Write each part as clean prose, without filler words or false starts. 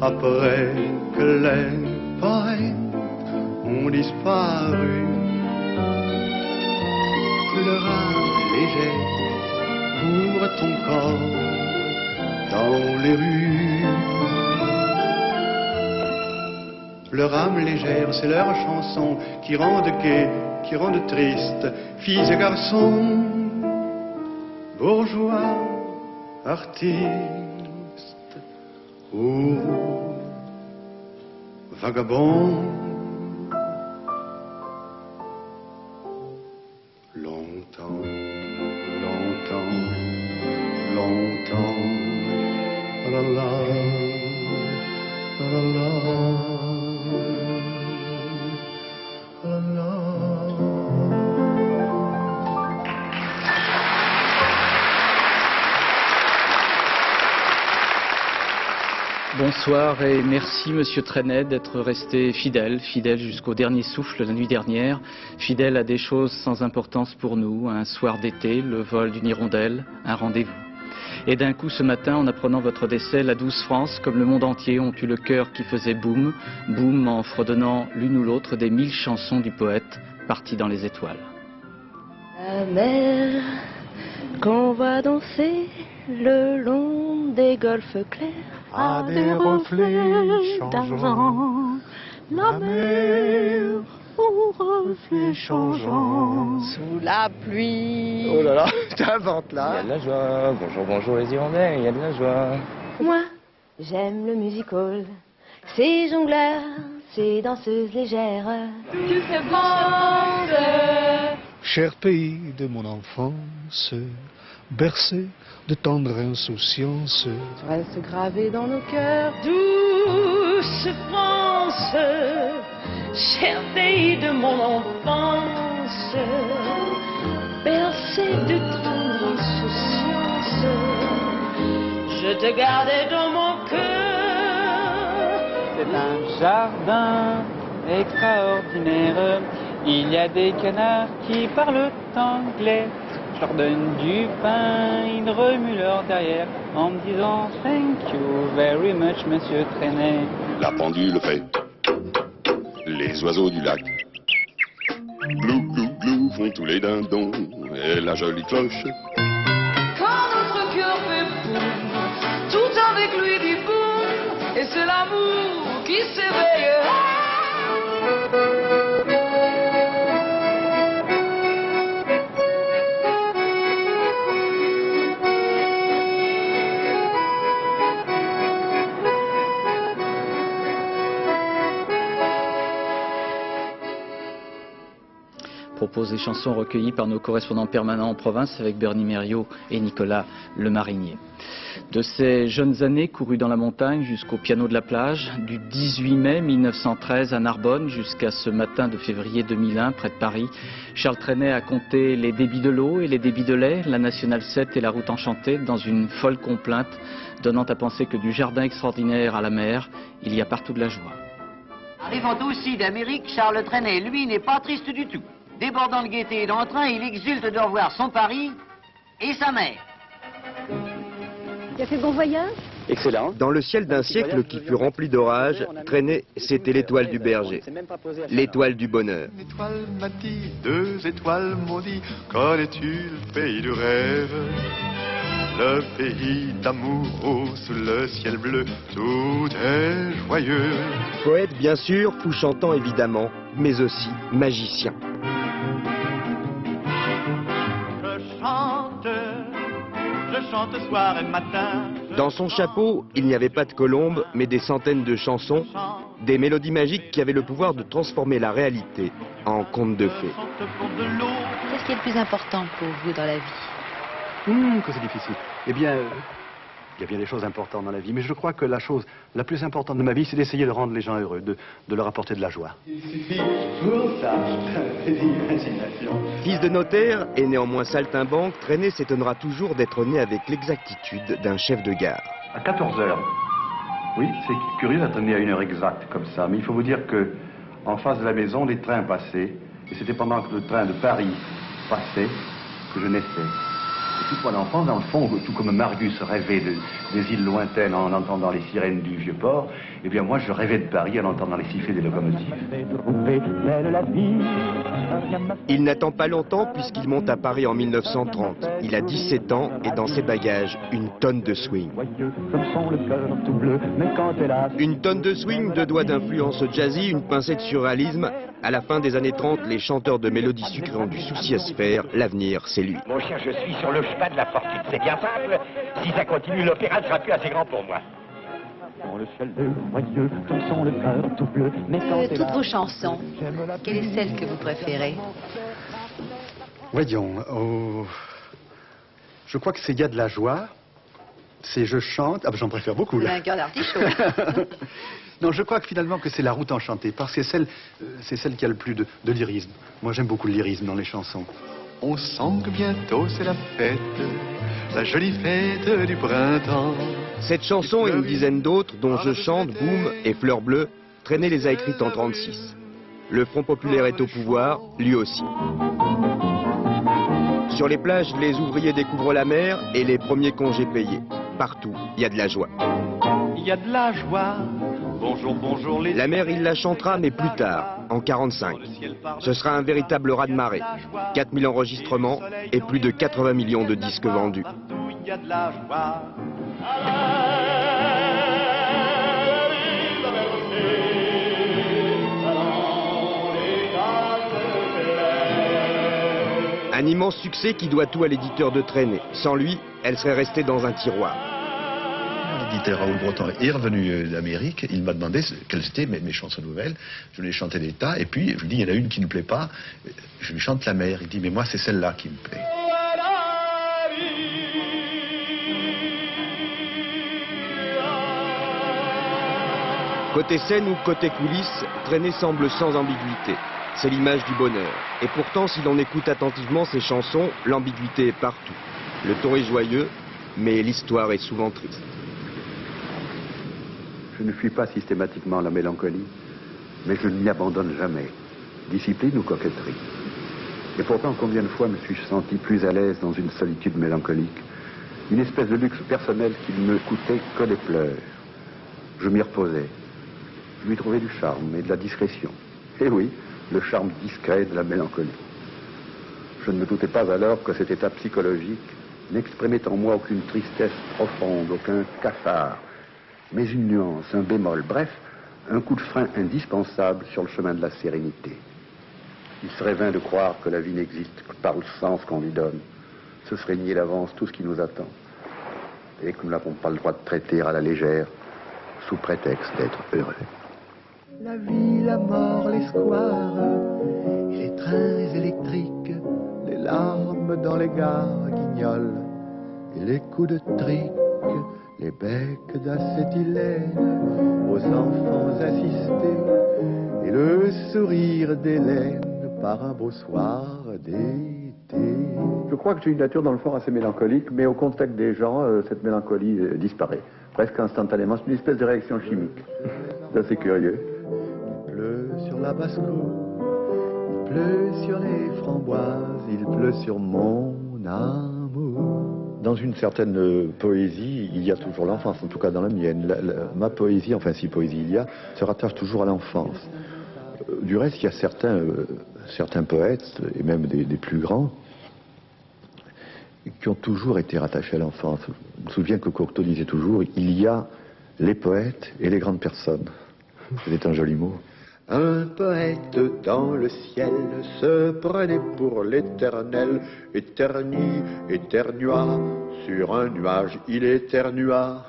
Après que les poètes ont disparu, le rame léger couvre ton corps dans les rues. Le rame légère, c'est leur chanson qui rendent gai, qui rendent triste, filles et garçons, bourgeois, artistes ou vagabond. Longtemps, longtemps, longtemps, la la, la la, la la. Bonsoir et merci Monsieur Trenet d'être resté fidèle jusqu'au dernier souffle la nuit dernière, fidèle à des choses sans importance pour nous, un soir d'été, le vol d'une hirondelle, un rendez-vous. Et d'un coup ce matin, en apprenant votre décès, la douce France, comme le monde entier, ont eu le cœur qui faisait boum, boum en fredonnant l'une ou l'autre des 1000 chansons du poète parti dans les étoiles. La mer qu'on voit danser le long des golfes clairs À des reflets changeants, la mer aux reflets changeants. Sous la pluie. Oh là là, t'inventes là. Il y a de la joie, bonjour, bonjour les Hirondelles, il y a de la joie. Moi, j'aime le music hall, ces jongleurs, ces danseuses légères. Tu fais bande. cher pays de mon enfance, bercé de tendre insouciance. Tu restes gravé dans nos cœurs. Douce France, cher pays de mon enfance, bercé de tendre insouciance, je te gardais dans mon cœur. C'est un jardin extraordinaire, il y a des canards qui parlent anglais. Je leur donne du pain, ils remuent leur derrière en me disant thank you very much, monsieur Trenet. La pendule fait, les oiseaux du lac, glou glou glou font tous les dindons, et la jolie cloche. Quand notre cœur fait boum, tout avec lui dit boum, et c'est l'amour qui s'éveille. Propose des chansons recueillies par nos correspondants permanents en province avec Bernie Mériot et Nicolas Le Marinier. De ces jeunes années courues dans la montagne jusqu'au piano de la plage, du 18 mai 1913 à Narbonne jusqu'à ce matin de février 2001 près de Paris, Charles Trenet a compté les débits de l'eau et les débits de lait, la Nationale 7 et la route enchantée dans une folle complainte, donnant à penser que du jardin extraordinaire à la mer, il y a partout de la joie. Arrivant aussi d'Amérique, Charles Trenet, lui, n'est pas triste du tout. Débordant de gaieté et d'entrain, il exulte de revoir son Paris et sa mère. Tu as fait bon voyage? Excellent. Dans le ciel d'un siècle qui fut rempli d'orages, Trenet, c'était l'étoile du berger, l'étoile du bonheur. Une étoile m'a dit, 2 étoiles m'ont dit, connais-tu le pays du rêve? Le pays d'amour sous le ciel bleu, tout est joyeux. Poète bien sûr, fou chantant évidemment, mais aussi magicien. Je chante soir et matin. Dans son chapeau, il n'y avait pas de colombe, mais des centaines de chansons, des mélodies magiques qui avaient le pouvoir de transformer la réalité en conte de fées. Qu'est-ce qui est le plus important pour vous dans la vie? Que c'est difficile. Eh bien, il y a bien des choses importantes dans la vie, mais je crois que la chose la plus importante de ma vie, c'est d'essayer de rendre les gens heureux, de leur apporter de la joie. Il suffit pour ça d'imagination. Fils de notaire et néanmoins saltimbanque, Trenet s'étonnera toujours d'être né avec l'exactitude d'un chef de gare. À 14 h, Oui, c'est curieux d'être né à une heure exacte comme ça, mais il faut vous dire que en face de la maison, les trains passaient, et c'était pendant que le train de Paris passait que je naissais. Et toute mon enfance, dans le fond, tout comme Marius rêvait des îles lointaines en entendant les sirènes du Vieux-Port, eh bien moi je rêvais de Paris en entendant les sifflets des locomotives. Il n'attend pas longtemps puisqu'il monte à Paris en 1930. Il a 17 ans et dans ses bagages, une tonne de swing. Une tonne de swing, 2 doigts d'influence jazzy, une pincée de surréalisme. À la fin des années 30, les chanteurs de mélodies sucrées ont du souci à se faire. L'avenir, c'est lui. Mon cher, je suis sur le chemin de la fortune. C'est bien simple. Si ça continue, l'opéra ne sera plus assez grand pour moi. De toutes vos chansons, quelle est celle que vous préférez? Voyons, je crois que c'est « Il y a de la joie ». C'est « Je chante ». Ah ben j'en préfère beaucoup là. Un cœur d'artichaut. Non, je crois que finalement que c'est La Route enchantée, parce que c'est celle qui a le plus de lyrisme. Moi j'aime beaucoup le lyrisme dans les chansons. On sent que bientôt c'est la fête, la jolie fête du printemps. Cette chanson et une dizaine d'autres, dont Je chante, Boum et Fleur bleue, Trenet les a écrites en 1936. Le Front populaire est au pouvoir, lui aussi. Sur les plages, les ouvriers découvrent la mer et les premiers congés payés. Partout, il y a de la joie. Il y a de la joie. Bonjour, bonjour les... La mer, il la chantera, mais plus tard, en 1945. Ce sera un véritable raz-de-marée. 4000 enregistrements et plus de 80 millions de disques vendus. Il y a de la joie. Un immense succès qui doit tout à l'éditeur de Trenet. Sans lui, elle serait restée dans un tiroir. L'éditeur Raoul Breton est revenu d'Amérique, il m'a demandé quelles étaient mes chansons nouvelles, je lui ai chanté des tas, et puis je lui dis il y en a une qui ne me plaît pas, je lui chante La mer, il dit mais moi c'est celle-là qui me plaît. Côté scène ou côté coulisses, Trenet semble sans ambiguïté. C'est l'image du bonheur. Et pourtant, si l'on écoute attentivement ses chansons, l'ambiguïté est partout. Le ton est joyeux, mais l'histoire est souvent triste. Je ne fuis pas systématiquement la mélancolie, mais je ne m'y abandonne jamais. Discipline ou coquetterie. Et pourtant, combien de fois me suis-je senti plus à l'aise dans une solitude mélancolique, une espèce de luxe personnel qui ne me coûtait que des pleurs. Je m'y reposais. Je lui trouvais du charme et de la discrétion. Et oui, le charme discret de la mélancolie. Je ne me doutais pas alors que cet état psychologique n'exprimait en moi aucune tristesse profonde, aucun cafard, mais une nuance, un bémol, bref, un coup de frein indispensable sur le chemin de la sérénité. Il serait vain de croire que la vie n'existe que par le sens qu'on lui donne. Ce serait nier d'avance tout ce qui nous attend. Et que nous n'avons pas le droit de traiter à la légère, sous prétexte d'être heureux. La vie, la mort, les squares, et les trains électriques, les larmes dans les gares guignols, et les coups de trique, les becs d'acétylène aux enfants assistés, et le sourire d'Hélène par un beau soir d'été. Je crois que j'ai une nature dans le fond assez mélancolique, mais au contact des gens, cette mélancolie disparaît, presque instantanément. C'est une espèce de réaction chimique. C'est assez curieux. Il pleut sur la basse-cour, il pleut sur les framboises, il pleut sur mon amour. Dans une certaine poésie, il y a toujours l'enfance, en tout cas dans la mienne. Ma poésie, enfin si poésie il y a, se rattache toujours à l'enfance. Du reste, il y a certains poètes, et même des plus grands, qui ont toujours été rattachés à l'enfance. Je me souviens que Cocteau disait toujours, il y a les poètes et les grandes personnes. C'était un joli mot. Un poète dans le ciel se prenait pour l'éternel, éternua, sur un nuage il éternua.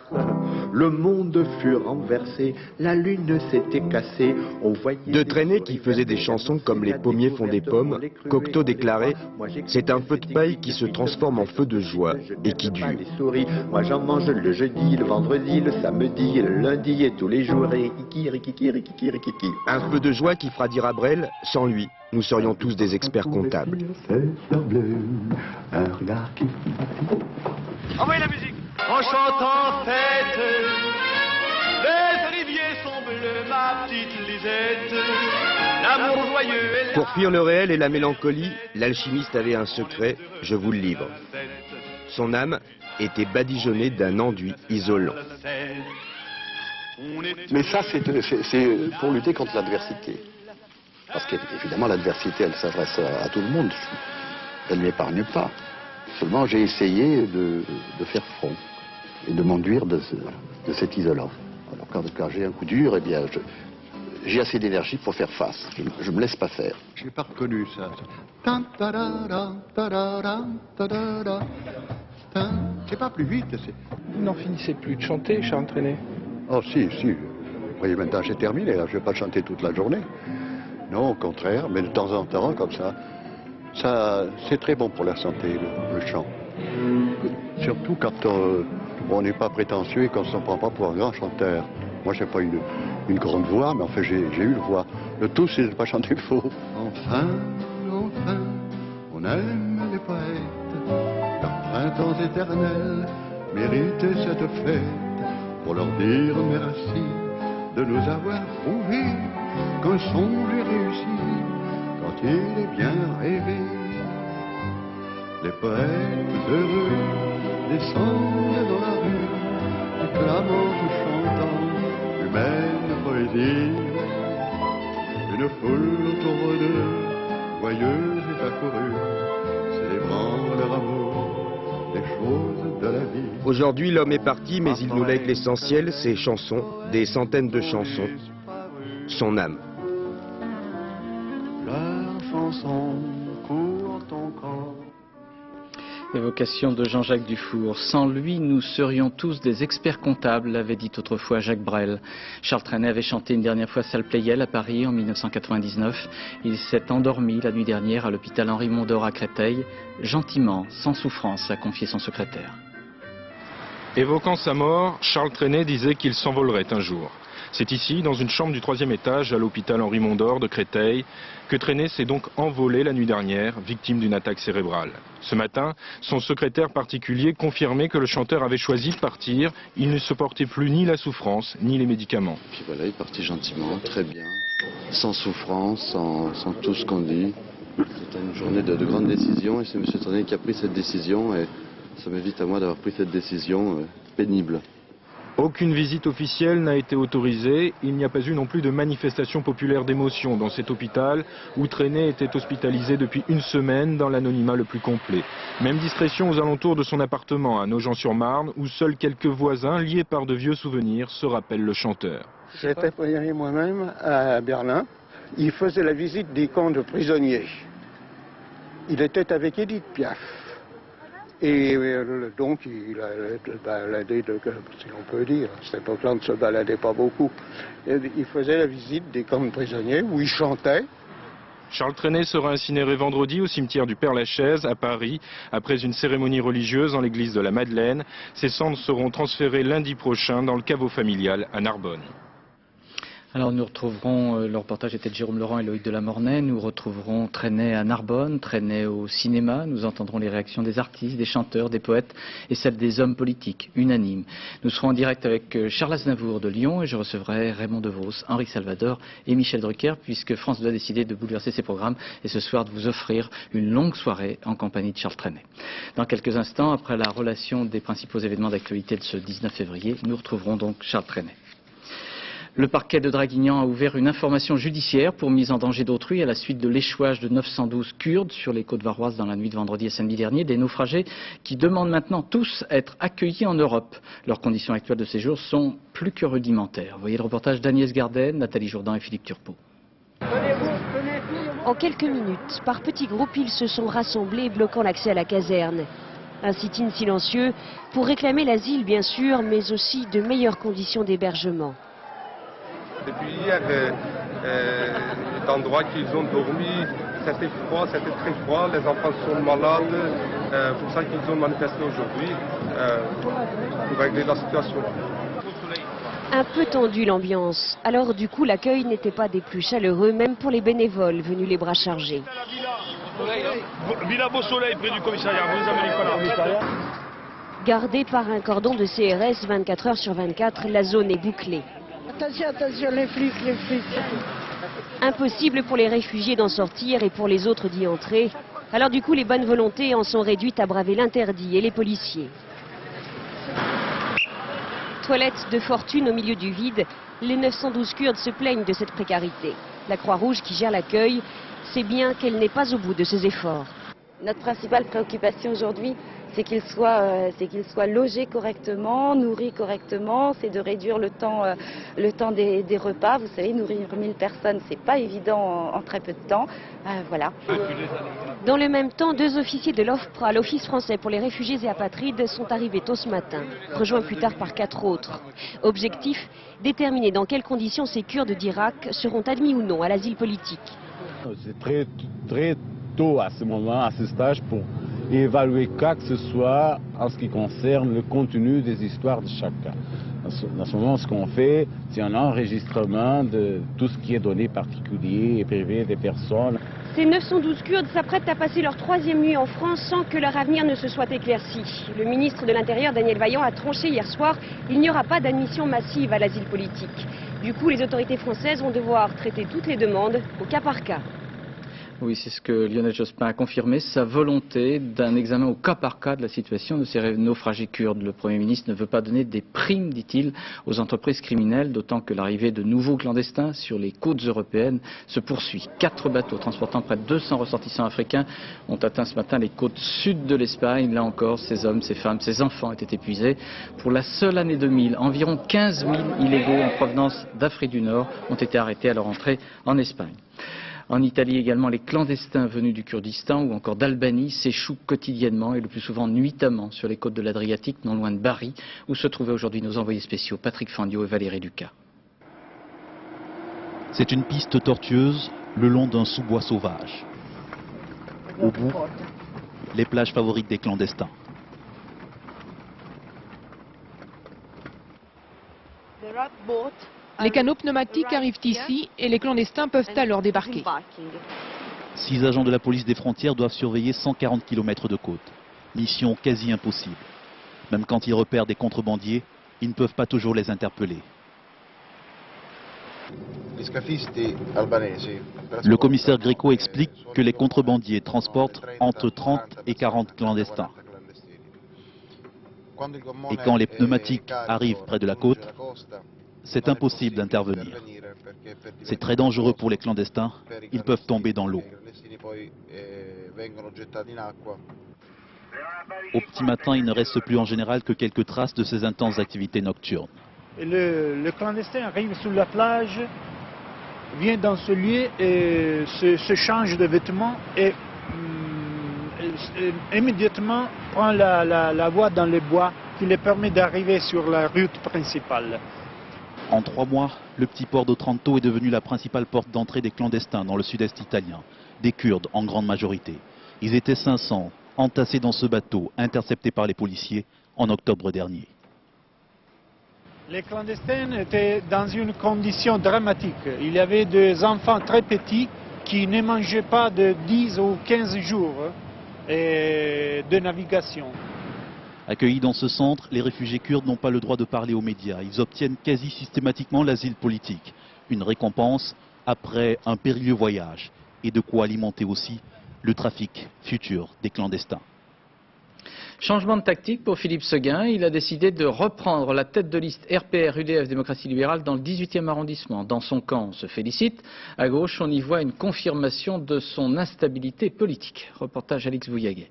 Le monde fut renversé, la lune s'était cassée, on voyait... De Trenet, qui faisait des chansons comme Les pommiers font des pommes, Cocteau déclarait « C'est un feu de paille qui se transforme en feu de joie et qui dure. » Moi j'en mange le jeudi, le vendredi, le samedi, le lundi et tous les jours, et kiki. Un feu de joie qui fera dire à Brel, sans lui, nous serions tous des experts comptables. Envoyez la musique. En chantant fête, Les oliviers sont bleus, ma petite Lisette. L'amour joyeux est là. Pour fuir le réel et la mélancolie, l'alchimiste avait un secret, je vous le livre. Son âme était badigeonnée d'un enduit isolant. Mais ça, c'est pour lutter contre l'adversité. Parce qu'évidemment, l'adversité, elle s'adresse à tout le monde. Elle n'épargne pas. Seulement, j'ai essayé de faire front et de m'enduire de cet isolant. Alors, quand j'ai un coup dur, eh bien, j'ai assez d'énergie pour faire face. Je ne me laisse pas faire. Je n'ai pas reconnu ça. C'est pas plus vite. Vous n'en finissez plus de chanter, Charles Trenet? Oh si, si. Vous voyez, maintenant j'ai terminé, là. Je ne vais pas chanter toute la journée. Non, au contraire, mais de temps en temps, comme ça, c'est très bon pour la santé, le chant. Surtout quand on n'est pas prétentieux et qu'on ne se prend pas pour un grand chanteur. Moi, je n'ai pas une grande voix, mais enfin, j'ai eu une voix. Le tout, c'est de ne pas chanter faux. Enfin, enfin, on aime les poètes. Leurs printemps éternels méritaient cette fête. Pour leur dire merci de nous avoir prouvé qu'un songe est réussi quand il est bien rêvé. Les poètes heureux descendent dans la rue, clamant ou chantant humaine poésie. Une foule autour d'eux, joyeuse et accourue, célébrant leur amour, les choses de la vie. Aujourd'hui, l'homme est parti, mais il nous lègue l'essentiel, ses chansons, des centaines de chansons, son âme. Leurs chansons courent encore. Évocation de Jean-Jacques Dufour. Sans lui, nous serions tous des experts comptables, l'avait dit autrefois Jacques Brel. Charles Trenet avait chanté une dernière fois Salle Pleyel à Paris en 1999. Il s'est endormi la nuit dernière à l'hôpital Henri Mondor à Créteil. Gentiment, sans souffrance, a confié son secrétaire. Évoquant sa mort, Charles Trenet disait qu'il s'envolerait un jour. C'est ici, dans une chambre du 3e étage à l'hôpital Henri Mondor de Créteil, que Trenet s'est donc envolé la nuit dernière, victime d'une attaque cérébrale. Ce matin, son secrétaire particulier confirmait que le chanteur avait choisi de partir. Il ne supportait plus ni la souffrance, ni les médicaments. Puis voilà, il est parti gentiment, très bien, sans souffrance, sans tout ce qu'on dit. C'était une journée de grandes décisions et c'est M. Trenet qui a pris cette décision et ça m'évite à moi d'avoir pris cette décision pénible. Aucune visite officielle n'a été autorisée. Il n'y a pas eu non plus de manifestation populaire d'émotion dans cet hôpital où Trenet était hospitalisé depuis une semaine dans l'anonymat le plus complet. Même discrétion aux alentours de son appartement à Nogent-sur-Marne où seuls quelques voisins liés par de vieux souvenirs se rappellent le chanteur. J'étais prisonnier moi-même à Berlin. Il faisait la visite des camps de prisonniers. Il était avec Édith Piaf. Et donc, il a baladé, si on peut dire, à cette époque-là, on ne se baladait pas beaucoup. Et il faisait la visite des camps de prisonniers où il chantait. Charles Trenet sera incinéré vendredi au cimetière du Père-Lachaise à Paris, après une cérémonie religieuse en l'église de la Madeleine. Ses cendres seront transférées lundi prochain dans le caveau familial à Narbonne. Alors nous retrouverons, le reportage était de Jérôme Laurent et Loïc Delamornay, nous retrouverons Trenet à Narbonne, Trenet au cinéma, nous entendrons les réactions des artistes, des chanteurs, des poètes et celles des hommes politiques, unanimes. Nous serons en direct avec Charles Aznavour de Lyon et je recevrai Raymond DeVos, Henri Salvador et Michel Drucker puisque France 2 a décidé de bouleverser ses programmes et ce soir de vous offrir une longue soirée en compagnie de Charles Trenet. Dans quelques instants, après la relation des principaux événements d'actualité de ce 19 février, nous retrouverons donc Charles Trenet. Le parquet de Draguignan a ouvert une information judiciaire pour mise en danger d'autrui à la suite de l'échouage de 912 Kurdes sur les côtes varoises dans la nuit de vendredi à samedi dernier. Des naufragés qui demandent maintenant tous à être accueillis en Europe. Leurs conditions actuelles de séjour sont plus que rudimentaires. Voyez le reportage d'Agnès Garden, Nathalie Jourdan et Philippe Turpot. En quelques minutes, par petits groupes, ils se sont rassemblés bloquant l'accès à la caserne. Un sit-in silencieux pour réclamer l'asile bien sûr, mais aussi de meilleures conditions d'hébergement. Depuis hier, l'endroit qu'ils ont dormi, c'était froid, c'était très froid, les enfants sont malades, pour ça qu'ils ont manifesté aujourd'hui pour régler la situation. Un peu tendue l'ambiance, alors du coup l'accueil n'était pas des plus chaleureux, même pour les bénévoles venus les bras chargés. Villa Beau Soleil près du commissariat, vous les amenez pas là. Gardée par un cordon de CRS 24 heures sur 24, la zone est bouclée. Attention, attention, les flics, les flics. Impossible pour les réfugiés d'en sortir et pour les autres d'y entrer. Alors du coup, les bonnes volontés en sont réduites à braver l'interdit et les policiers. Toilettes de fortune au milieu du vide, les 912 Kurdes se plaignent de cette précarité. La Croix-Rouge qui gère l'accueil sait bien qu'elle n'est pas au bout de ses efforts. Notre principale préoccupation aujourd'hui, c'est qu'ils soient logés correctement, nourris correctement, c'est de réduire le temps des repas. Vous savez, nourrir 1000 personnes, c'est pas évident en très peu de temps. Voilà. Dans le même temps, 2 officiers de l'OFPRA, l'Office français pour les réfugiés et apatrides, sont arrivés tôt ce matin, rejoints plus tard par 4 autres. Objectif, déterminer dans quelles conditions ces Kurdes d'Irak seront admis ou non à l'asile politique. C'est très tôt à ce moment, à ce stage, pour évaluer quoi que ce soit en ce qui concerne le contenu des histoires de chacun. Dans ce moment, ce qu'on fait, c'est un enregistrement de tout ce qui est donné particulier et privé des personnes. Ces 912 Kurdes s'apprêtent à passer leur 3e nuit en France sans que leur avenir ne se soit éclairci. Le ministre de l'Intérieur, Daniel Vaillant, a tranché hier soir. Il n'y aura pas d'admission massive à l'asile politique. Du coup, les autorités françaises vont devoir traiter toutes les demandes au cas par cas. Oui, c'est ce que Lionel Jospin a confirmé, sa volonté d'un examen au cas par cas de la situation de ces naufragés kurdes. Le Premier ministre ne veut pas donner des primes, dit-il, aux entreprises criminelles, d'autant que l'arrivée de nouveaux clandestins sur les côtes européennes se poursuit. 4 bateaux transportant près de 200 ressortissants africains ont atteint ce matin les côtes sud de l'Espagne. Là encore, ces hommes, ces femmes, ces enfants étaient épuisés. Pour la seule année 2000, environ 15 000 illégaux en provenance d'Afrique du Nord ont été arrêtés à leur entrée en Espagne. En Italie également, les clandestins venus du Kurdistan ou encore d'Albanie s'échouent quotidiennement et le plus souvent nuitamment sur les côtes de l'Adriatique, non loin de Bari, où se trouvaient aujourd'hui nos envoyés spéciaux Patrick Fandiot et Valérie Lucas. C'est une piste tortueuse le long d'un sous-bois sauvage. Au bout, les plages favorites des clandestins. Les canaux pneumatiques arrivent ici et les clandestins peuvent alors débarquer. 6 agents de la police des frontières doivent surveiller 140 km de côte. Mission quasi impossible. Même quand ils repèrent des contrebandiers, ils ne peuvent pas toujours les interpeller. Le commissaire Greco explique que les contrebandiers transportent entre 30 et 40 clandestins. Et quand les pneumatiques arrivent près de la côte, c'est impossible d'intervenir. C'est très dangereux pour les clandestins, ils peuvent tomber dans l'eau. Au petit matin, il ne reste plus en général que quelques traces de ces intenses activités nocturnes. Le clandestin arrive sur la plage, vient dans ce lieu et se change de vêtements et immédiatement prend la voie dans les bois qui lui permet d'arriver sur la route principale. En 3 mois, le petit port d'Otranto est devenu la principale porte d'entrée des clandestins dans le sud-est italien, des Kurdes en grande majorité. Ils étaient 500, entassés dans ce bateau, interceptés par les policiers en octobre dernier. Les clandestins étaient dans une condition dramatique. Il y avait des enfants très petits qui ne mangeaient pas de 10 ou 15 jours de navigation. Accueillis dans ce centre, les réfugiés kurdes n'ont pas le droit de parler aux médias. Ils obtiennent quasi systématiquement l'asile politique. Une récompense après un périlleux voyage. Et de quoi alimenter aussi le trafic futur des clandestins. Changement de tactique pour Philippe Séguin. Il a décidé de reprendre la tête de liste RPR-UDF Démocratie Libérale dans le 18e arrondissement. Dans son camp, on se félicite. À gauche, on y voit une confirmation de son instabilité politique. Reportage Alix Bouillaguet.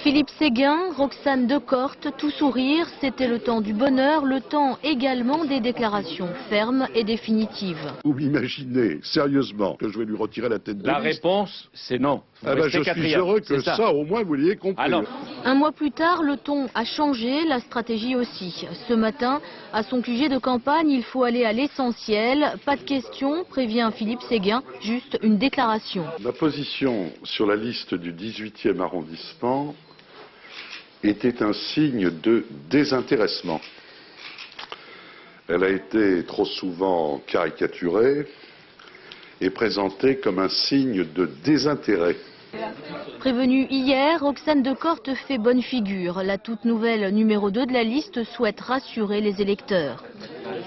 Philippe Séguin, Roxane Decorte, tout sourire, c'était le temps du bonheur, le temps également des déclarations fermes et définitives. Vous imaginez sérieusement que je vais lui retirer la tête de liste? La réponse, c'est non. Je suis heureux que ça, au moins, vous l'ayez compris. Alors... Un mois plus tard, le ton a changé, la stratégie aussi. Ce matin, à son QG de campagne, il faut aller à l'essentiel. Pas de questions, prévient Philippe Séguin, juste une déclaration. Ma position sur la liste du 18e arrondissement était un signe de désintéressement. Elle a été trop souvent caricaturée et présentée comme un signe de désintérêt. Prévenue hier, Roxane Decorte fait bonne figure. La toute nouvelle numéro 2 de la liste souhaite rassurer les électeurs.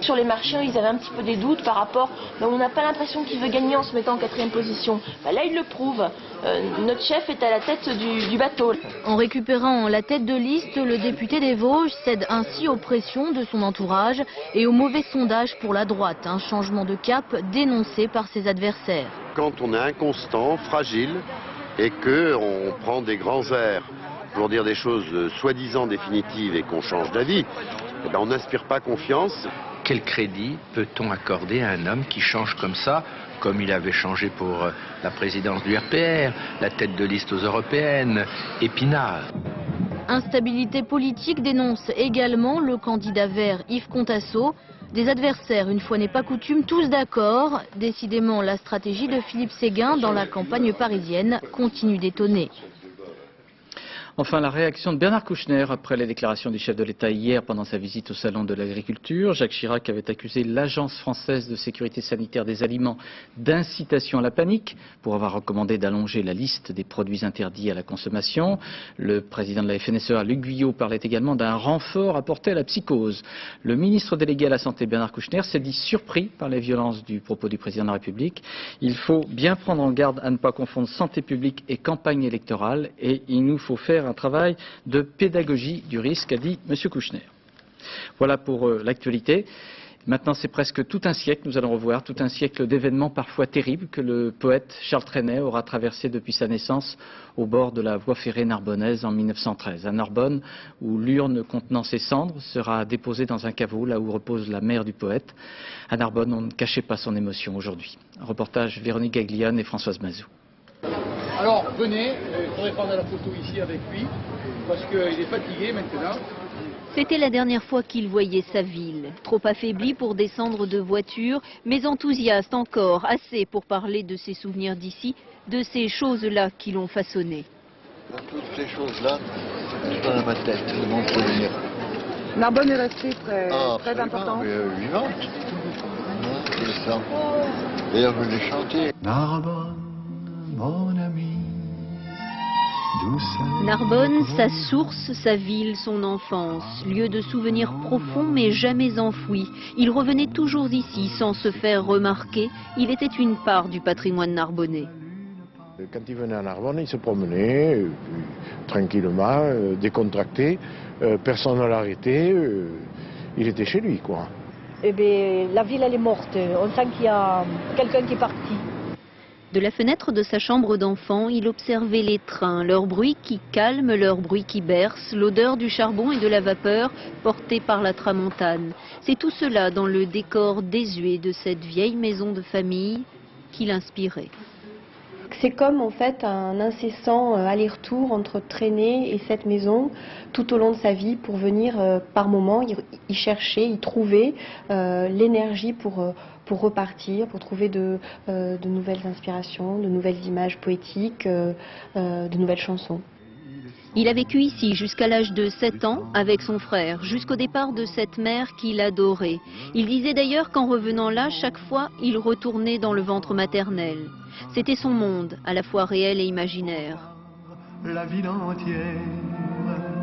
Sur les marchés, ils avaient un petit peu des doutes par rapport... on n'a pas l'impression qu'il veut gagner en se mettant en 4e position. Là, il le prouve. Notre chef est à la tête du bateau. En récupérant la tête de liste, le député des Vosges cède ainsi aux pressions de son entourage et aux mauvais sondages pour la droite. Un changement de cap dénoncé par ses adversaires. Quand on est inconstant, fragile et qu'on prend des grands airs pour dire des choses soi-disant définitives et qu'on change d'avis, on n'inspire pas confiance. Quel crédit peut-on accorder à un homme qui change comme ça, comme il avait changé pour la présidence du RPR, la tête de liste aux européennes, Épinard? Instabilité politique dénonce également le candidat vert Yves Contasso. Des adversaires, une fois n'est pas coutume, tous d'accord. Décidément, la stratégie de Philippe Séguin dans la campagne parisienne continue d'étonner. Enfin, la réaction de Bernard Kouchner après les déclarations du chef de l'État hier pendant sa visite au Salon de l'Agriculture. Jacques Chirac avait accusé l'Agence française de sécurité sanitaire des aliments d'incitation à la panique pour avoir recommandé d'allonger la liste des produits interdits à la consommation. Le président de la FNSEA, Luc Guyot, parlait également d'un renfort apporté à la psychose. Le ministre délégué à la Santé, Bernard Kouchner, s'est dit surpris par les violences du propos du président de la République. Il faut bien prendre en garde à ne pas confondre santé publique et campagne électorale et il nous faut faire un travail de pédagogie du risque, a dit M. Kouchner. Voilà pour l'actualité. Maintenant, c'est presque tout un siècle, nous allons revoir, tout un siècle d'événements parfois terribles que le poète Charles Trenet aura traversé depuis sa naissance au bord de la voie ferrée narbonnaise en 1913. À Narbonne, où l'urne contenant ses cendres sera déposée dans un caveau, là où repose la mère du poète. À Narbonne, on ne cachait pas son émotion aujourd'hui. Reportage Véronique Gaglione et Françoise Mazou. Alors, venez, il faudrait prendre la photo ici avec lui, parce qu'il est fatigué maintenant. C'était la dernière fois qu'il voyait sa ville. Trop affaibli pour descendre de voiture, mais enthousiaste encore, assez pour parler de ses souvenirs d'ici, de ces choses-là qui l'ont façonné. Toutes ces choses-là, sont dans ma tête, de mon souvenir. Narbonne est restée très importante. Vivante. C'est ça. D'ailleurs, je l'ai chanté. Narbonne, mon ami. Narbonne, sa source, sa ville, son enfance, lieu de souvenirs profonds mais jamais enfouis. Il revenait toujours ici sans se faire remarquer. Il était une part du patrimoine narbonnais. Quand il venait à Narbonne, il se promenait tranquillement, décontracté. Personne ne l'arrêtait. Il était chez lui, quoi. Eh bien, la ville, elle est morte. On sent qu'il y a quelqu'un qui est parti. De la fenêtre de sa chambre d'enfant, il observait les trains, leur bruit qui calme, leur bruit qui berce, l'odeur du charbon et de la vapeur portée par la tramontane. C'est tout cela dans le décor désuet de cette vieille maison de famille qui l'inspirait. C'est comme en fait un incessant aller-retour entre Trenet et cette maison tout au long de sa vie pour venir par moments y chercher, y trouver l'énergie pour repartir, pour trouver de nouvelles inspirations, de nouvelles images poétiques, de nouvelles chansons. Il a vécu ici jusqu'à l'âge de 7 ans avec son frère, jusqu'au départ de cette mère qu'il adorait. Il disait d'ailleurs qu'en revenant là, chaque fois, il retournait dans le ventre maternel. C'était son monde, à la fois réel et imaginaire. La ville entière.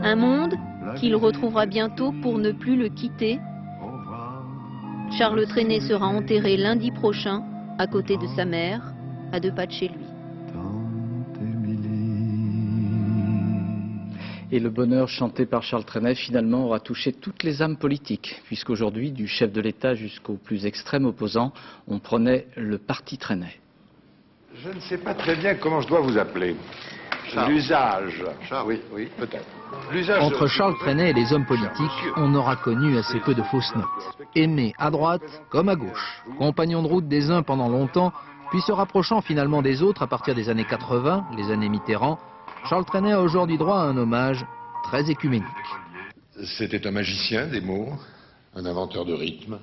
Un monde qu'il retrouvera bientôt pour ne plus le quitter. Charles Trenet sera enterré lundi prochain, à côté de sa mère, à 2 pas de chez lui. Et le bonheur chanté par Charles Trenet finalement aura touché toutes les âmes politiques, puisqu'aujourd'hui, du chef de l'État jusqu'au plus extrême opposant, on prenait le parti Trenet. Je ne sais pas très bien comment je dois vous appeler. L'usage. Oui, peut-être. Entre Charles Trenet et les hommes politiques, on aura connu assez peu de fausses notes. Aimé à droite comme à gauche, compagnon de route des uns pendant longtemps, puis se rapprochant finalement des autres à partir des années 80, les années Mitterrand, Charles Trenet a aujourd'hui droit à un hommage très écuménique. C'était un magicien des mots, un inventeur de rythme,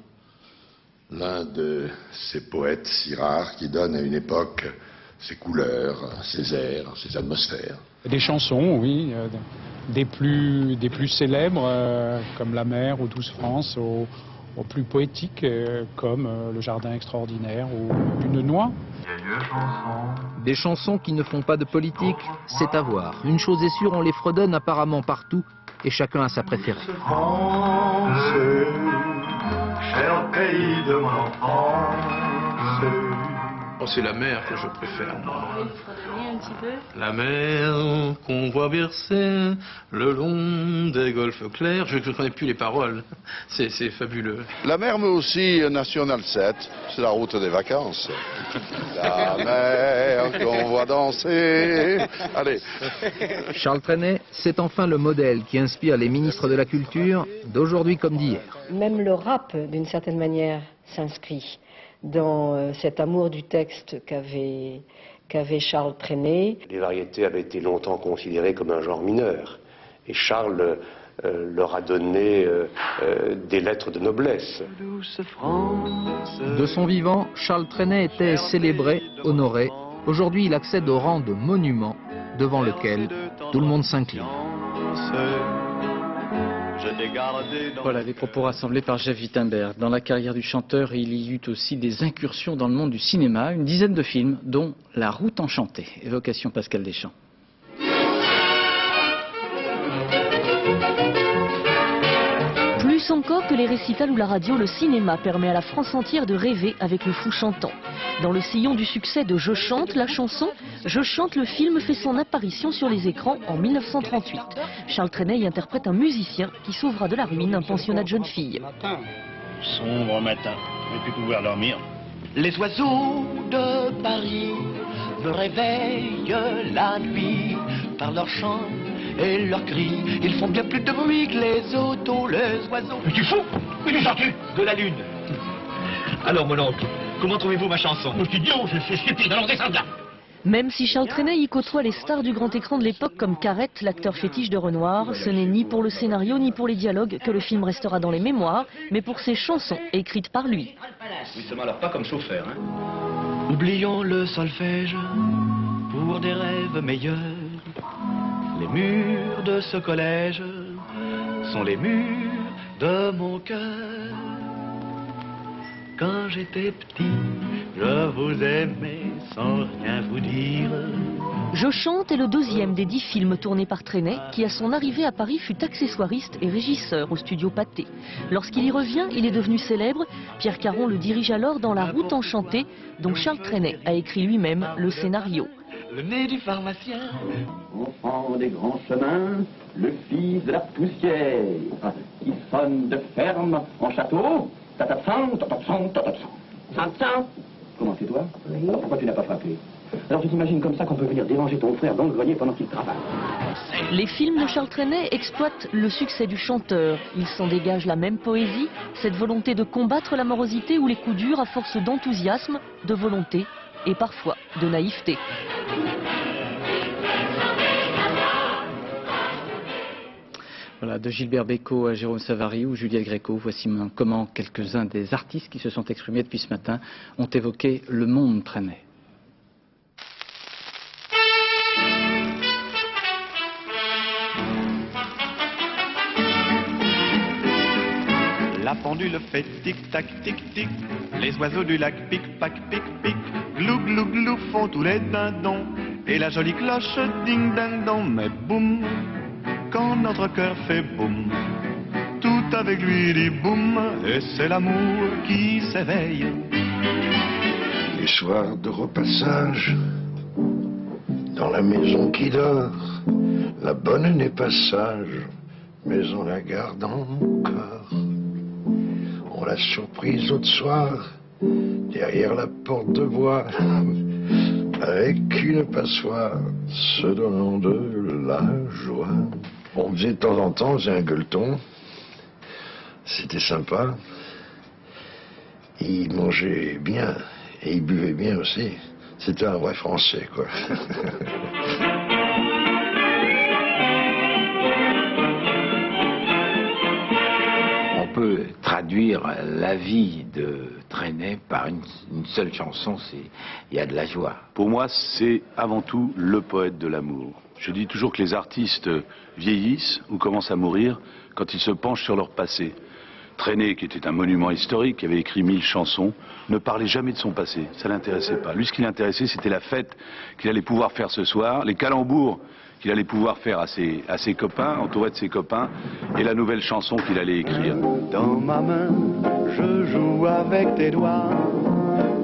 l'un de ces poètes si rares qui donnent à une époque ses couleurs, ses airs, ses atmosphères. Des chansons, oui, des plus célèbres, comme La Mer ou Douce France, aux plus poétiques, comme Le Jardin extraordinaire ou Une noix. Des chansons qui ne font pas de politique, c'est à voir. Une chose est sûre, on les fredonne apparemment partout et chacun a sa préférée. France, cher pays de mon enfance. Oh, c'est la mer que je préfère, moi. Vous pouvez nous fredonner un petit peu? La mer qu'on voit bercer le long des golfes clairs. Je ne connais plus les paroles. C'est fabuleux. La mer, mais aussi National 7, c'est la route des vacances. La mer qu'on voit danser. Allez. Charles Trenet, c'est enfin le modèle qui inspire les ministres de la Culture d'aujourd'hui comme d'hier. Même le rap, d'une certaine manière, s'inscrit dans cet amour du texte qu'avait Charles Trenet. Les variétés avaient été longtemps considérées comme un genre mineur. Et Charles leur a donné des lettres de noblesse. De son vivant, Charles Trenet était célébré, honoré. Aujourd'hui, il accède au rang de monument devant lequel tout le monde s'incline. Voilà des propos rassemblés par Jeff Wittenberg. Dans la carrière du chanteur, il y eut aussi des incursions dans le monde du cinéma, une dizaine de films, dont La Route enchantée. Évocation Pascal Deschamps. Plus encore que les récitals ou la radio, le cinéma permet à la France entière de rêver avec le fou chantant. Dans le sillon du succès de Je chante, la chanson, Je chante, le film fait son apparition sur les écrans en 1938. Charles Trenet y interprète un musicien qui sauvera de la ruine un pensionnat de jeunes filles. Sombre matin, je vais plus pouvoir dormir. Les oiseaux de Paris me réveillent la nuit par leur chant et leurs cris. Ils font bien plus de bruit que les autos, les oiseaux. Mais tu fous? Mais tu sors-tu? De la lune. Alors mon oncle, comment trouvez-vous ma chanson? Je suis idiot, c'est stupide, alors descends de là. Même si Charles Trenet y côtoie les stars du grand écran de l'époque comme Carrette, l'acteur fétiche de Renoir, ce n'est ni pour le scénario ni pour les dialogues que le film restera dans les mémoires, mais pour ses chansons écrites par lui. Oui, ça alors pas comme chauffeur, hein. Oublions le solfège pour des rêves meilleurs. Les murs de ce collège sont les murs de mon cœur. Quand j'étais petit, je vous aimais sans rien vous dire. Je chante est le deuxième des 10 films tournés par Trenet, qui à son arrivée à Paris fut accessoiriste et régisseur au studio Pathé. Lorsqu'il y revient, il est devenu célèbre. Pierre Caron le dirige alors dans La Route enchantée, dont Charles Trenet a écrit lui-même le scénario. Le nez du pharmacien, enfant des grands chemins, le fils de la poussière, qui sonne de ferme en château. Tatatsan, tatatsan, tatatsan. Tatatsan. Comment c'est toi? Oui. Alors pourquoi tu n'as pas frappé? Alors tu t'imagines comme ça qu'on peut venir déranger ton frère dans le grenier pendant qu'il travaille? Les films de Charles Trenet exploitent le succès du chanteur. Ils s'en dégagent la même poésie, cette volonté de combattre la morosité ou les coups durs à force d'enthousiasme, de volonté et parfois de naïveté. Voilà, de Gilbert Bécaud à Jérôme Savary ou Juliette Gréco, voici comment quelques-uns des artistes qui se sont exprimés depuis ce matin ont évoqué le monde Trenet. La pendule fait tic-tac, tic-tic. Les oiseaux du lac pic-pac, pic-pic. Glou, glou, glou font tous les dindons. Et la jolie cloche ding-ding-dong. Mais boum, quand notre cœur fait boum, tout avec lui dit boum. Et c'est l'amour qui s'éveille. Les soirs de repassage, dans la maison qui dort, la bonne n'est pas sage, mais on la garde encore. On l'a surprise l'autre soir, derrière la porte de bois, avec une passoire, se donnant de la joie. On faisait de temps en temps, on faisait un gueuleton, c'était sympa. Il mangeait bien, et il buvait bien aussi. C'était un vrai Français, quoi. On peut traduire la vie de Trenet par une seule chanson, c'est « Il y a de la joie ». Pour moi, c'est avant tout le poète de l'amour. Je dis toujours que les artistes vieillissent ou commencent à mourir quand ils se penchent sur leur passé. Trenet, qui était un monument historique, qui avait écrit 1000 chansons, ne parlait jamais de son passé. Ça l'intéressait pas. Lui, ce qui l'intéressait, c'était la fête qu'il allait pouvoir faire ce soir, les calembours qu'il allait pouvoir faire à ses copains, entouré de ses copains, et la nouvelle chanson qu'il allait écrire. Dans ma main, je joue avec tes doigts.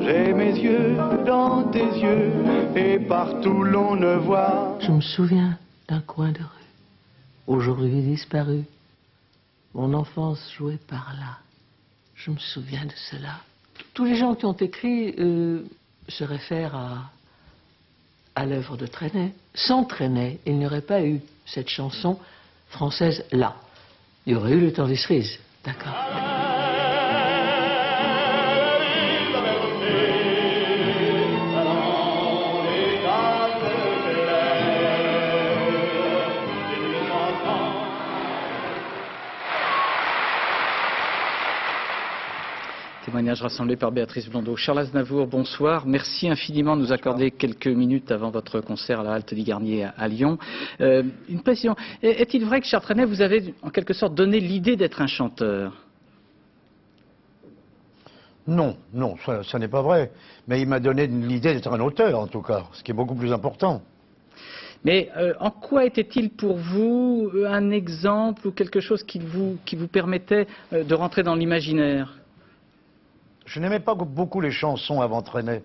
J'ai mes yeux dans tes yeux, et partout l'on ne voit. Je me souviens d'un coin de rue, aujourd'hui disparu. Mon enfance jouait par là. Je me souviens de cela. Tous les gens qui ont écrit se réfèrent à l'œuvre de Trenet. Sans Trenet, il n'y aurait pas eu cette chanson française là. Il y aurait eu le temps des cerises, d'accord. Témoignage rassemblé par Béatrice Blondeau. Charles Aznavour, bonsoir. Merci infiniment de nous accorder quelques minutes avant votre concert à la Halte des Garniers à Lyon. Une précision. Est-il vrai que Charles Trenet, vous avez en quelque sorte donné l'idée d'être un chanteur? Non, non, ça n'est pas vrai. Mais il m'a donné l'idée d'être un auteur, en tout cas, ce qui est beaucoup plus important. Mais en quoi était-il pour vous un exemple ou quelque chose qui vous permettait de rentrer dans l'imaginaire? Je n'aimais pas beaucoup les chansons avant Trenet.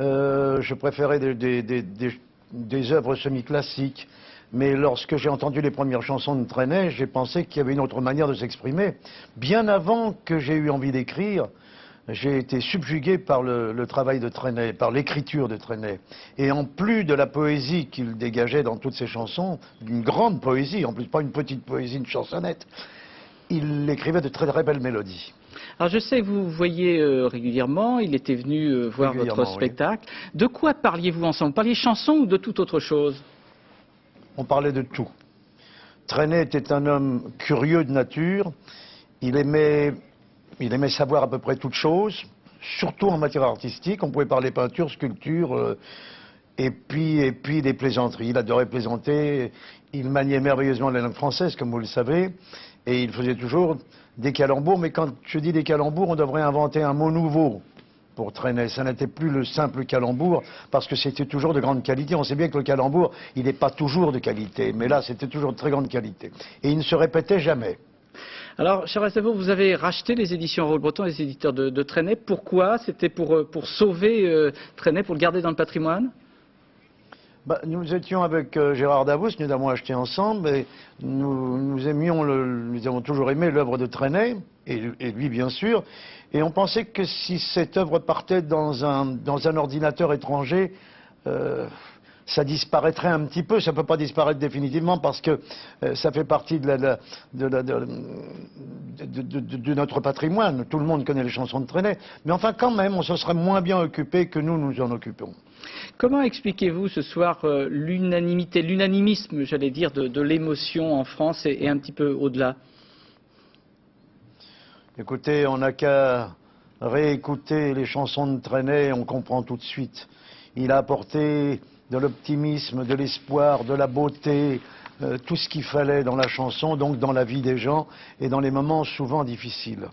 Je préférais des œuvres semi-classiques. Mais lorsque j'ai entendu les premières chansons de Trenet, j'ai pensé qu'il y avait une autre manière de s'exprimer. Bien avant que j'ai eu envie d'écrire, j'ai été subjugué par le travail de Trenet, par l'écriture de Trenet. Et en plus de la poésie qu'il dégageait dans toutes ses chansons, une grande poésie, en plus pas une petite poésie, une chansonnette, il écrivait de très très belles mélodies. Alors je sais que vous voyez régulièrement, il était venu voir votre spectacle. Oui. De quoi parliez-vous ensemble? Vous parliez chansons ou de toute autre chose? On parlait de tout. Trenet était un homme curieux de nature, il aimait savoir à peu près toutes choses, surtout en matière artistique. On pouvait parler peinture, sculpture, et puis des plaisanteries. Il adorait plaisanter, il maniait merveilleusement la langue française, comme vous le savez, et il faisait toujours des calembours. Mais quand je dis des calembours, on devrait inventer un mot nouveau pour Trenet. Ça n'était plus le simple calembour, parce que c'était toujours de grande qualité. On sait bien que le calembour, il n'est pas toujours de qualité, mais là, c'était toujours de très grande qualité. Et il ne se répétait jamais. Alors, Charles Aznavour, vous avez racheté les éditions Roule-Breton, les éditeurs de Trenet. Pourquoi? C'était pour sauver Trenet, pour le garder dans le patrimoine? Nous étions avec Gérard Davoust, nous l'avons acheté ensemble, et nous avons toujours aimé l'œuvre de Trenet, et lui bien sûr, et on pensait que si cette œuvre partait dans un ordinateur étranger, ça disparaîtrait un petit peu. Ça ne peut pas disparaître définitivement parce que ça fait partie de notre patrimoine. Tout le monde connaît les chansons de Trenet. Mais enfin, quand même, on se serait moins bien occupé que nous en occupons. Comment expliquez-vous ce soir l'unanimité, l'unanimisme, j'allais dire, de l'émotion en France et un petit peu au-delà? Écoutez, on n'a qu'à réécouter les chansons de Trenet, on comprend tout de suite. Il a apporté de l'optimisme, de l'espoir, de la beauté, tout ce qu'il fallait dans la chanson, donc dans la vie des gens et dans les moments souvent difficiles.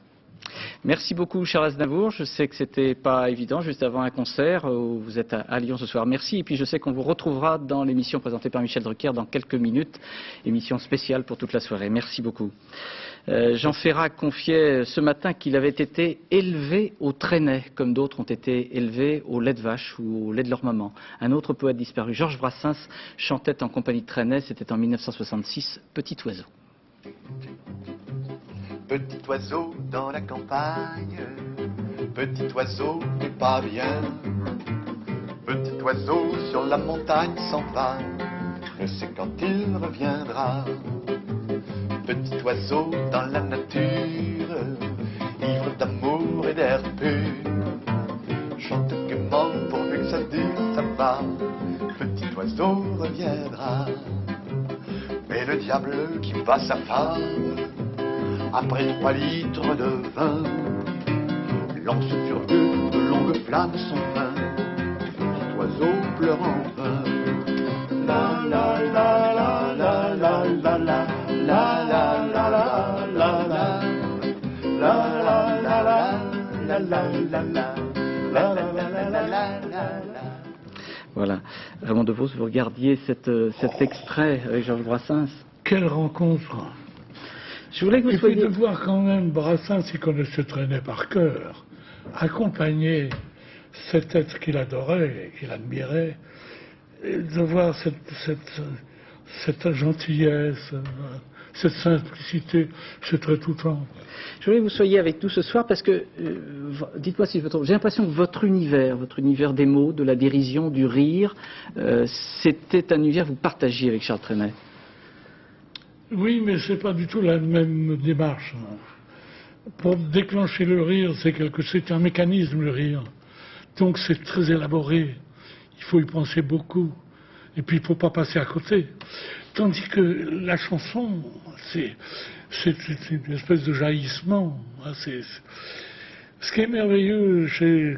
Merci beaucoup Charles Aznavour, je sais que c'était pas évident juste avant un concert où vous êtes à Lyon ce soir. Merci, et puis je sais qu'on vous retrouvera dans l'émission présentée par Michel Drucker dans quelques minutes, émission spéciale pour toute la soirée. Merci beaucoup. Jean Ferrat confiait ce matin qu'il avait été élevé au Trenet, comme d'autres ont été élevés au lait de vache ou au lait de leur maman. Un autre poète disparu, Georges Brassens, chantait en compagnie de Trenet, c'était en 1966, Petit oiseau. Petit oiseau dans la campagne, petit oiseau n'est pas bien. Petit oiseau sur la montagne s'en va, ne sait quand il reviendra. Petit oiseau dans la nature, ivre d'amour et d'air pur, chante gaiement pourvu que ça dure, ça va. Petit oiseau reviendra. Mais le diable qui bat sa femme, après 3 litres de vin, lance furieux de longues flammes son pain. Petit oiseau pleure en vain. La la la la la la la la la la la la la la. la la, la la la la la la la. Voilà. Raymond Devos, vous regardiez cet extrait avec Georges Brassens. Quelle rencontre! Je voulais que vous soyez... de voir quand même Brassens, il connaissait Trenet par cœur, accompagner cet être qu'il adorait et qu'il admirait, et de voir cette gentillesse, cette simplicité, c'est très touchant. Je voulais que vous soyez avec nous ce soir parce que, dites-moi si je me trompe, j'ai l'impression que votre univers des mots, de la dérision, du rire, c'était un univers que vous partagiez avec Charles Trenet. Oui, mais c'est pas du tout la même démarche. Pour déclencher le rire, c'est un mécanisme, le rire. Donc c'est très élaboré. Il faut y penser beaucoup. Et puis il ne faut pas passer à côté. Tandis que la chanson, c'est une espèce de jaillissement. Ce qui est merveilleux chez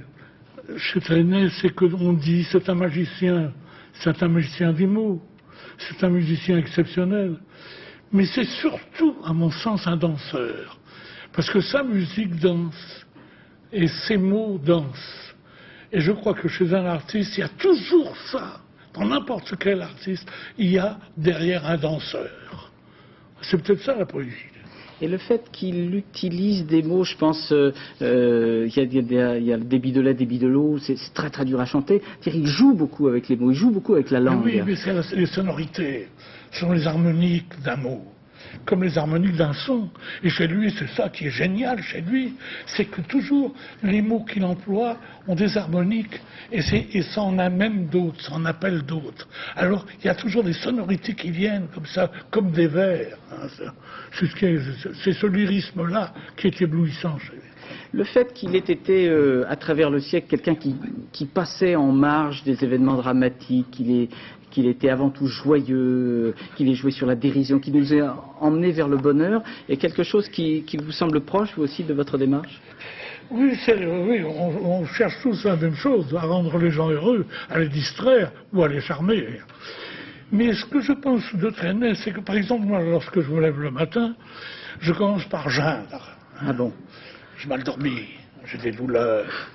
Trenet, c'est qu'on dit c'est un magicien des mots, c'est un musicien exceptionnel. Mais c'est surtout, à mon sens, un danseur. Parce que sa musique danse, et ses mots dansent. Et je crois que chez un artiste, il y a toujours ça. Dans n'importe quel artiste, il y a derrière un danseur. C'est peut-être ça la poésie. Et le fait qu'il utilise des mots, je pense, il y a le débit de lait, débit de l'eau, c'est très très dur à chanter. Il joue beaucoup avec les mots, il joue beaucoup avec la langue. Oui, mais c'est les sonorités, ce sont les harmoniques d'un mot, comme les harmoniques d'un son. Et chez lui, c'est ça qui est génial chez lui, c'est que toujours les mots qu'il emploie ont des harmoniques, et ça en a même d'autres, ça en appelle d'autres. Alors, il y a toujours des sonorités qui viennent comme ça, comme des vers. Hein, c'est ce lyrisme-là qui est éblouissant chez lui. Le fait qu'il ait été, à travers le siècle, quelqu'un qui passait en marge des événements dramatiques, qu'il était avant tout joyeux, qu'il ait joué sur la dérision, qu'il nous ait emmenés vers le bonheur, est quelque chose qui vous semble proche, vous aussi, de votre démarche? Oui, on cherche tous la même chose, à rendre les gens heureux, à les distraire ou à les charmer. Mais ce que je pense de Trenet, c'est que, par exemple, moi, lorsque je me lève le matin, je commence par geindre. Ah bon? J'ai mal dormi, j'ai des douleurs,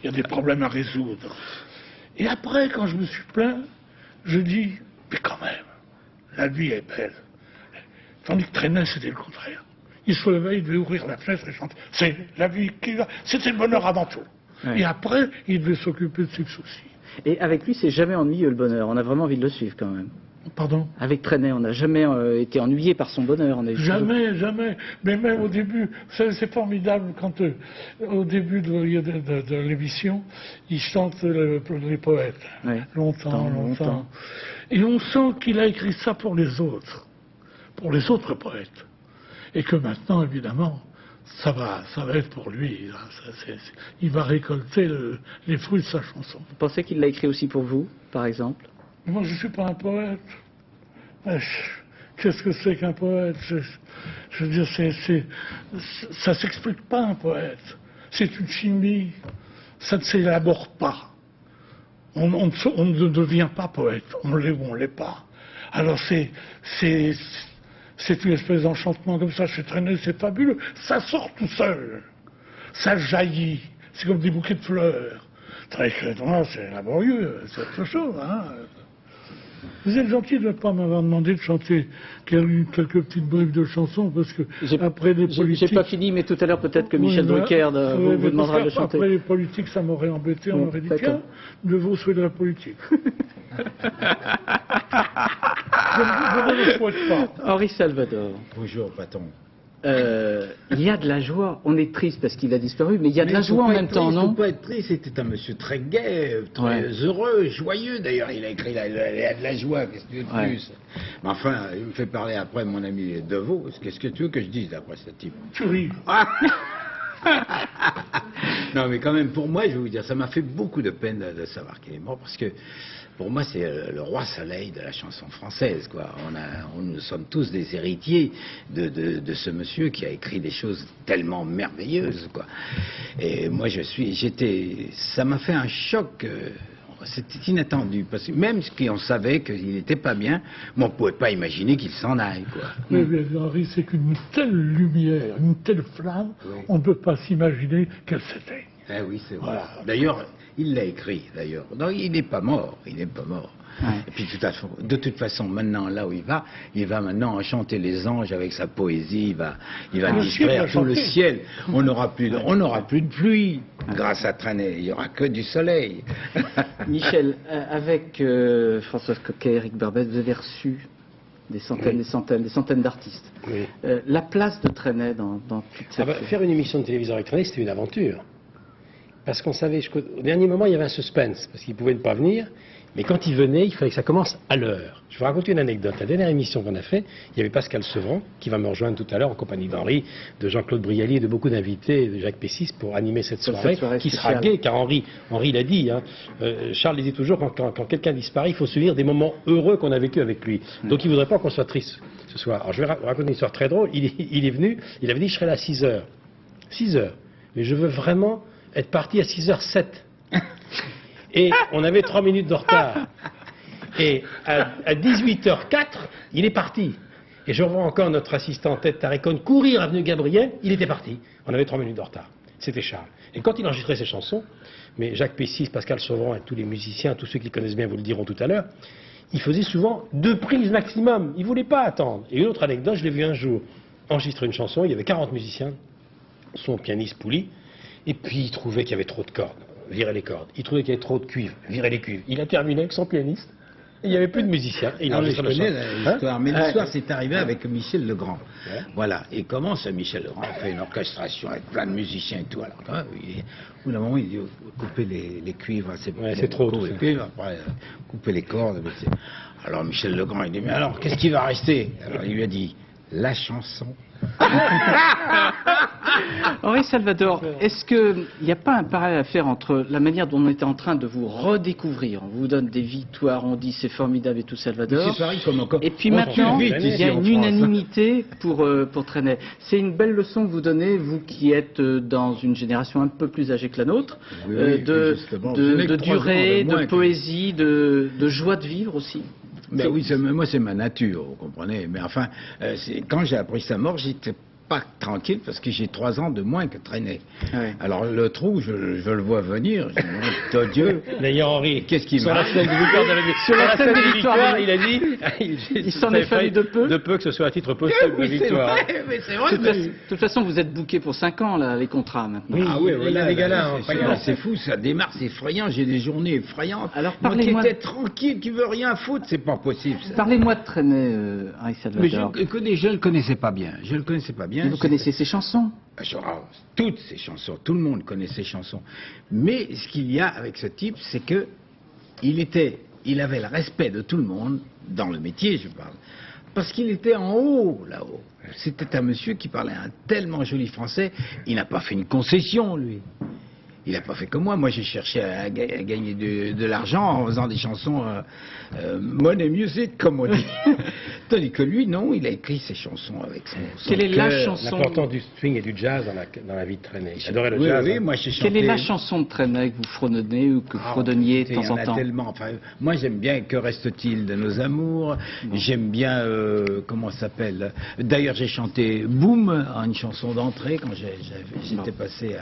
il y a des problèmes à résoudre. Et après, quand je me suis plaint, je dis, mais quand même, la vie est belle. Tandis que Trenet, c'était le contraire. Il se levait, il devait ouvrir la fenêtre et chanter. C'est la vie qui va. C'était le bonheur avant tout. Ouais. Et après, il devait s'occuper de ses soucis. Et avec lui, c'est jamais ennuyeux le bonheur. On a vraiment envie de le suivre quand même. Pardon? Avec Trenet, on n'a jamais été ennuyé par son bonheur. Jamais. Mais même au début, c'est formidable quand au début de l'émission, il chante les poètes. Ouais. Longtemps. Et on sent qu'il a écrit ça pour les autres poètes. Et que maintenant, évidemment, ça va être pour lui. Il va récolter les fruits de sa chanson. Vous pensez qu'il l'a écrit aussi pour vous, par exemple? Moi, je ne suis pas un poète. Qu'est-ce que c'est qu'un poète? Je veux dire, ça ne s'explique pas, un poète. C'est une chimie. Ça ne s'élabore pas. On ne devient pas poète. On l'est ou on ne l'est pas. Alors, c'est une espèce d'enchantement comme ça. Chez Trenet, c'est fabuleux. Ça sort tout seul. Ça jaillit. C'est comme des bouquets de fleurs. C'est laborieux. C'est autre chose, hein. Vous êtes gentil de ne pas m'avoir demandé de chanter quelques petites briefs de chansons, parce que après les politiques... J'ai pas fini, mais tout à l'heure peut-être que Michel Drucker vous demandera de chanter. Après les politiques, ça m'aurait embêté, on aurait dit, tiens, de vous souhaiter de la politique. Je ne le souhaite pas. Henri Salvador. Bonjour, patron. Il y a de la joie, on est triste parce qu'il a disparu, mais il y a de la joie en même temps, non? Il ne faut pas être triste, c'était un monsieur très gai, très heureux, joyeux d'ailleurs, il a écrit il a de la joie, qu'est-ce que tu veux de plus? Mais enfin, il me fait parler après mon ami Devos, qu'est-ce que tu veux que je dise après ce type? Tu ris. Non mais quand même, pour moi, je vais vous dire, ça m'a fait beaucoup de peine de savoir qu'il est mort, parce que pour moi, c'est le roi soleil de la chanson française, quoi. Nous sommes tous des héritiers de ce monsieur qui a écrit des choses tellement merveilleuses, quoi. Et moi, ça m'a fait un choc. C'était inattendu, parce que même si on savait qu'il n'était pas bien, mais on ne pouvait pas imaginer qu'il s'en aille, quoi. Mais Henri, c'est qu'une telle lumière, une telle flamme, on ne peut pas s'imaginer qu'elle s'éteigne. Eh oui, c'est vrai. Voilà. D'ailleurs, il l'a écrit, d'ailleurs. Non, il n'est pas mort, il n'est pas mort. Ouais. Et puis de toute façon, maintenant, là où il va maintenant enchanter les anges avec sa poésie, il va distraire tout le ciel. On n'aura plus de pluie grâce à Trenet, il n'y aura que du soleil. Michel, avec Françoise Coquet, Éric Barbet, vous avez reçu des centaines d'artistes. Oui. La place de Trenet dans toute cette... Faire une émission de télévision avec Trenet, c'était une aventure. Parce qu'on savait, au dernier moment, il y avait un suspense, parce qu'il ne pouvait pas venir. Mais quand il venait, il fallait que ça commence à l'heure. Je vais vous raconter une anecdote. La dernière émission qu'on a faite, il y avait Pascal Sevran, qui va me rejoindre tout à l'heure en compagnie d'Henri, de Jean-Claude Brialy et de beaucoup d'invités, de Jacques Pessis, pour animer cette soirée qui sera gaie, car Henri l'a dit. Hein, Charles disait toujours, quand quelqu'un disparaît, il faut se souvenir des moments heureux qu'on a vécu avec lui. Donc il ne voudrait pas qu'on soit triste ce soir. Alors je vais raconter une histoire très drôle. Il est venu, il avait dit, je serai là à 6 heures. 6 heures. Mais je veux vraiment être parti à 6h07. Et on avait 3 minutes de retard. Et à 18h04, il est parti. Et je revois encore notre assistant Ted Tarekon courir avenue Gabriel, il était parti. On avait 3 minutes de retard. C'était Charles. Et quand il enregistrait ses chansons, mais Jacques Pessis, Pascal Sevran et tous les musiciens, tous ceux qui connaissent bien vous le diront tout à l'heure, il faisait souvent 2 prises maximum. Il ne voulait pas attendre. Et une autre anecdote, je l'ai vu un jour enregistrer une chanson, il y avait 40 musiciens, son pianiste Pouli, et puis il trouvait qu'il y avait trop de cordes. Virer les cordes. Il trouvait qu'il y avait trop de cuivre, virer les cuivres. Il a terminé avec son pianiste, et il n'y avait plus de musiciens. Et il a enregistré l'histoire. Mais l'histoire, c'est arrivé avec Michel Legrand. Ouais. Voilà. Et comment ça, Michel Legrand a fait une orchestration avec plein de musiciens et tout. Alors, au bout d'un moment, il dit, couper les cuivres, c'est trop. Les cuivres, après, couper les cordes. Alors, Michel Legrand, il dit, mais alors, qu'est-ce qui va rester? Alors, il lui a dit, la chanson. Henri Salvador, est-ce qu'il n'y a pas un parallèle à faire entre la manière dont on était en train de vous redécouvrir, on vous donne des victoires, on dit c'est formidable et tout Salvador, et puis maintenant il y a une unanimité pour Trenet. C'est une belle leçon que vous donnez, vous qui êtes dans une génération un peu plus âgée que la nôtre, de durée, de poésie, de joie de vivre aussi. Mais oui, moi c'est ma nature, vous comprenez. Mais enfin, quand j'ai appris sa mort, j'étais pas tranquille parce que j'ai 3 ans de moins que Trenet. Ouais. Alors le trou, je le vois venir. Je me dis, Dieu. D'ailleurs, Henri, qu'est-ce qui marche sur la scène de victoire, il a dit, il s'en est fallu de peu que ce soit à titre posthume de victoire. De toute façon, vous êtes booké pour 5 ans là, les contrats maintenant. Oui, voilà, les gars c'est fou, ça démarre, c'est effrayant. J'ai des journées effrayantes. Alors parlez-moi. Qui était tranquille, qui veut rien foutre, c'est pas possible. Parlez-moi de Trenet, Henri Salvador. Mais je le connaissais pas bien. Je le connaissais pas bien. Mais vous connaissez ses chansons? Toutes ses chansons, tout le monde connaît ses chansons. Mais ce qu'il y a avec ce type, c'est que il avait le respect de tout le monde, dans le métier je parle, parce qu'il était en haut, là-haut. C'était un monsieur qui parlait un tellement joli français, il n'a pas fait une concession, lui. Il n'a pas fait comme moi. Moi, j'ai cherché à gagner de l'argent en faisant des chansons money music, comme on dit. Tandis que lui, non, il a écrit ses chansons avec son Quelle est la chanson? L'importance du swing et du jazz dans la vie de Trenet. J'adorais le jazz. Oui, moi, j'ai chanté. Quelle est la chanson de Trenet que vous fredonnez ou que vous fredonniez de temps en temps? Il y en a tellement. Enfin, moi, j'aime bien Que reste-t-il de nos amours. J'aime bien, comment ça s'appelle? D'ailleurs, j'ai chanté Boom, une chanson d'entrée, quand j'étais passé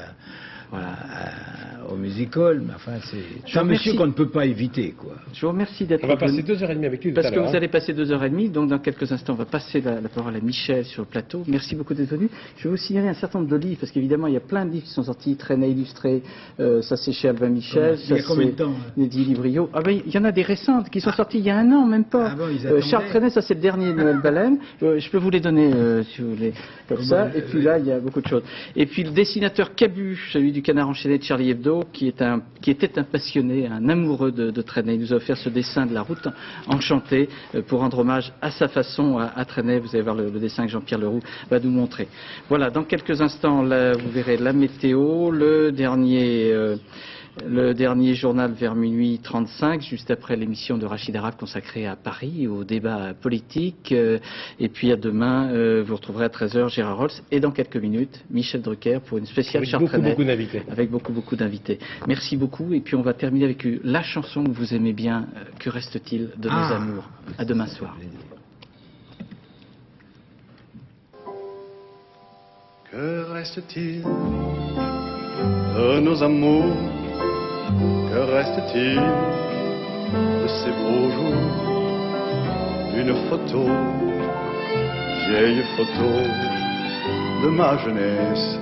au music hall, mais enfin c'est un monsieur qu'on ne peut pas éviter, quoi. Je vous remercie d'être venu. On va passer 2h30 avec lui parce que vous allez passer 2h30, donc dans quelques instants on va passer la parole à Michel sur le plateau. Merci beaucoup d'être venu. Je vais vous signaler un certain nombre de livres, parce qu'évidemment il y a plein de livres qui sont sortis, Trenet illustré, ça c'est chez Albin Michel, il y a combien de temps? Neddy Librio. Ah ben il y en a des récentes qui sont sorties il y a 1 an, même pas. Charles Trenet, ça c'est le dernier de Noël Baleine. Je peux vous les donner si vous voulez, comme ça. Et puis là il y a beaucoup de choses. Et puis le dessinateur Cabu, celui du Canard enchaîné de Charlie Hebdo, qui était un passionné, un amoureux de Trenet. Il nous a offert ce dessin de la route enchantée pour rendre hommage à sa façon à Trenet. Vous allez voir le dessin que Jean-Pierre Leroux va nous montrer. Voilà, dans quelques instants, là, vous verrez la météo, le dernier journal vers minuit 35, juste après l'émission de Rachid Arab consacrée à Paris, au débat politique. Et puis à demain, vous retrouverez à 13h Gérard Rolls. Et dans quelques minutes, Michel Drucker pour une spéciale Charles Trenet. Avec beaucoup d'invités. Merci beaucoup. Et puis on va terminer avec la chanson que vous aimez bien. Que reste-t-il de nos amours? À demain soir. Que reste-t-il de nos amours. Que reste-t-il de ces beaux jours? Une photo, vieille photo de ma jeunesse.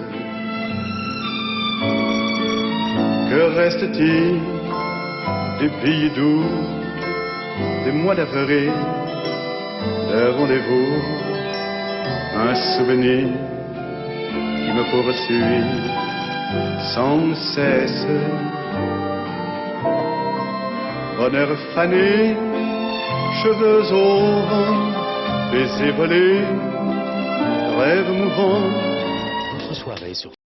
Que reste-t-il des pays doux, des mois d'avril, des rendez-vous? Un souvenir qui me poursuit sans cesse. Bonheur fané, cheveux au vent, baisers volés, rêves mouvants